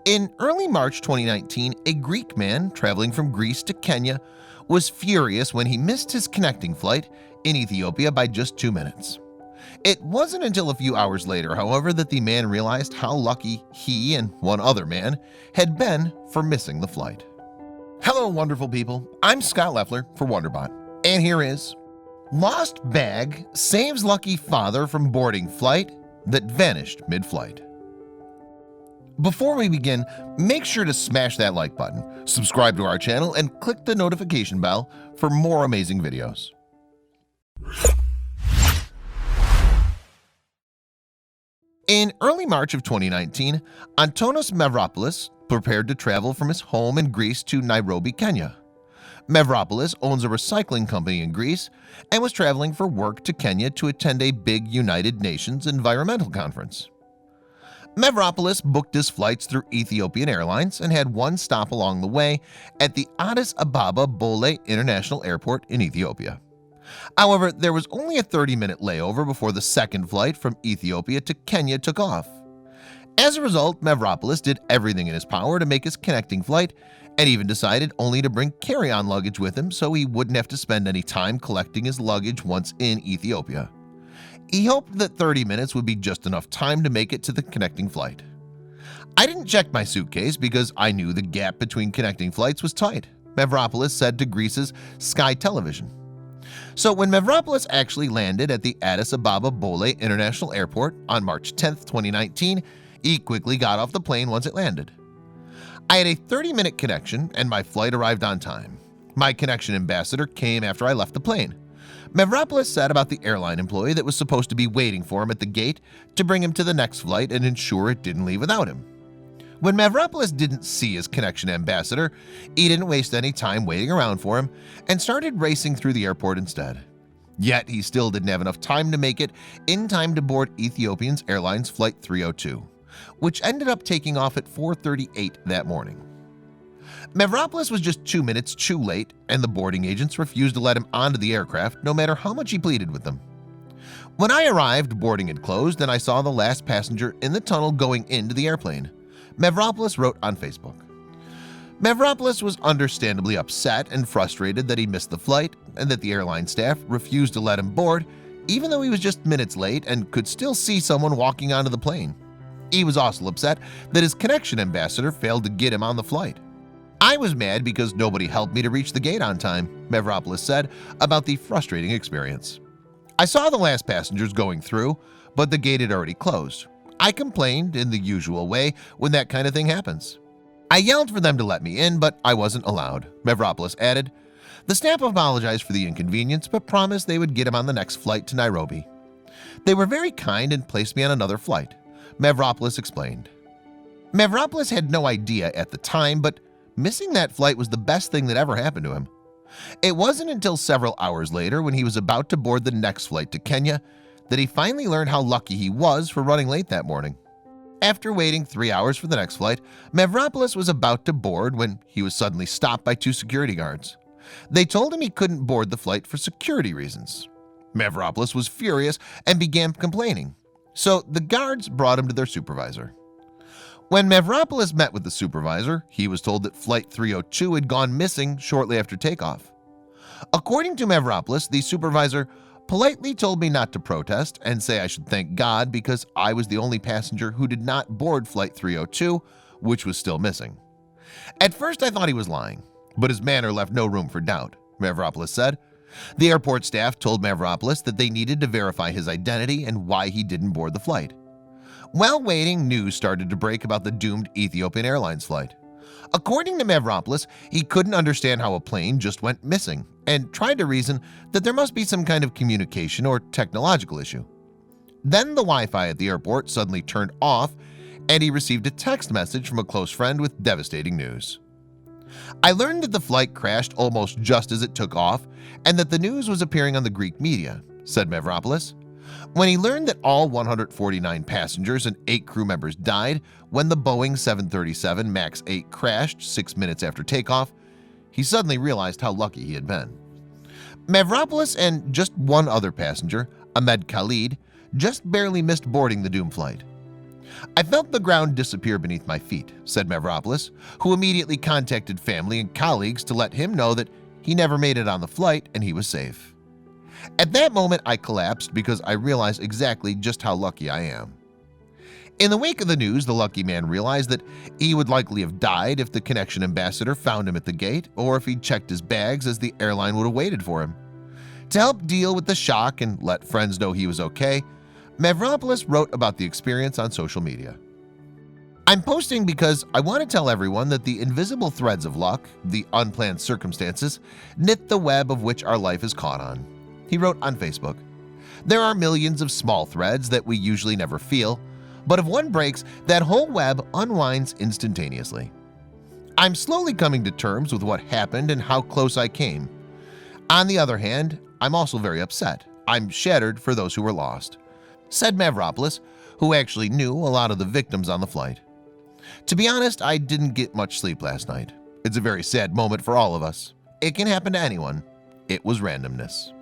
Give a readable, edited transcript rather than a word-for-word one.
In early March 2019, a Greek man traveling from Greece to Kenya was furious when he missed his connecting flight in Ethiopia by just 2 minutes. It wasn't until a few hours later, however, that the man realized how lucky he and one other man had been for missing the flight. Hello, wonderful people. I'm Scott Leffler for WonderBot, and here is Lost Bag Saves Lucky Father from Boarding Flight That Vanished Mid-Flight. Before we begin, make sure to smash that like button, subscribe to our channel, and click the notification bell for more amazing videos. In early March of 2019, Antonis Mavropoulos prepared to travel from his home in Greece to Nairobi, Kenya. Mavropoulos owns a recycling company in Greece and was traveling for work to Kenya to attend a big United Nations environmental conference. Mavropoulos booked his flights through Ethiopian Airlines and had one stop along the way at the Addis Ababa Bole International Airport in Ethiopia. However, there was only a 30-minute layover before the second flight from Ethiopia to Kenya took off. As a result, Mavropoulos did everything in his power to make his connecting flight and even decided only to bring carry-on luggage with him so he wouldn't have to spend any time collecting his luggage once in Ethiopia. He hoped that 30 minutes would be just enough time to make it to the connecting flight. I didn't check my suitcase because I knew the gap between connecting flights was tight, Mavropoulos said to Greece's Sky Television. So when Mavropoulos actually landed at the Addis Ababa Bole International Airport on March 10, 2019, he quickly got off the plane once it landed. I had a 30-minute connection and my flight arrived on time. My connection ambassador came after I left the plane. Mavropoulos said about the airline employee that was supposed to be waiting for him at the gate to bring him to the next flight and ensure it didn't leave without him. When Mavropoulos didn't see his connection ambassador, he didn't waste any time waiting around for him and started racing through the airport instead. Yet he still didn't have enough time to make it in time to board Ethiopian Airlines Flight 302, which ended up taking off at 4:38 that morning. Mavropoulos was just 2 minutes too late, and the boarding agents refused to let him onto the aircraft no matter how much he pleaded with them. When I arrived, boarding had closed and I saw the last passenger in the tunnel going into the airplane, Mavropoulos wrote on Facebook. Mavropoulos was understandably upset and frustrated that he missed the flight and that the airline staff refused to let him board even though he was just minutes late and could still see someone walking onto the plane. He was also upset that his connection ambassador failed to get him on the flight. I was mad because nobody helped me to reach the gate on time, Mavropoulos said about the frustrating experience. I saw the last passengers going through, but the gate had already closed. I complained in the usual way when that kind of thing happens. I yelled for them to let me in, but I wasn't allowed, Mavropoulos added. The staff apologized for the inconvenience, but promised they would get him on the next flight to Nairobi. They were very kind and placed me on another flight, Mavropoulos explained. Mavropoulos had no idea at the time, but missing that flight was the best thing that ever happened to him. It wasn't until several hours later, when he was about to board the next flight to Kenya, that he finally learned how lucky he was for running late that morning. After waiting 3 hours for the next flight, Mavropoulos was about to board when he was suddenly stopped by 2 security guards. They told him he couldn't board the flight for security reasons. Mavropoulos was furious and began complaining, so the guards brought him to their supervisor. When Mavropoulos met with the supervisor, he was told that Flight 302 had gone missing shortly after takeoff. According to Mavropoulos, the supervisor politely told me not to protest and say I should thank God because I was the only passenger who did not board Flight 302, which was still missing. At first I thought he was lying, but his manner left no room for doubt, Mavropoulos said. The airport staff told Mavropoulos that they needed to verify his identity and why he didn't board the flight. While waiting, news started to break about the doomed Ethiopian Airlines flight. According to Mavropoulos, he couldn't understand how a plane just went missing and tried to reason that there must be some kind of communication or technological issue. Then the Wi-Fi at the airport suddenly turned off and he received a text message from a close friend with devastating news. I learned that the flight crashed almost just as it took off and that the news was appearing on the Greek media, said Mavropoulos. When he learned that all 149 passengers and 8 crew members died when the Boeing 737 MAX 8 crashed 6 minutes after takeoff, he suddenly realized how lucky he had been. Mavropoulos and just one other passenger, Ahmed Khalid, just barely missed boarding the doomed flight. "I felt the ground disappear beneath my feet," said Mavropoulos, who immediately contacted family and colleagues to let him know that he never made it on the flight and he was safe. "At that moment, I collapsed because I realized exactly just how lucky I am." In the wake of the news, the lucky man realized that he would likely have died if the connection ambassador found him at the gate, or if he'd checked his bags, as the airline would have waited for him. To help deal with the shock and let friends know he was okay, Mavropoulos wrote about the experience on social media. "I'm posting because I want to tell everyone that the invisible threads of luck, the unplanned circumstances, knit the web of which our life is caught on," he wrote on Facebook. "There are millions of small threads that we usually never feel, but if one breaks, that whole web unwinds instantaneously. I'm slowly coming to terms with what happened and how close I came. On the other hand, I'm also very upset. I'm shattered for those who were lost," said Mavropoulos, who actually knew a lot of the victims on the flight. "To be honest, I didn't get much sleep last night. It's a very sad moment for all of us. It can happen to anyone. It was randomness."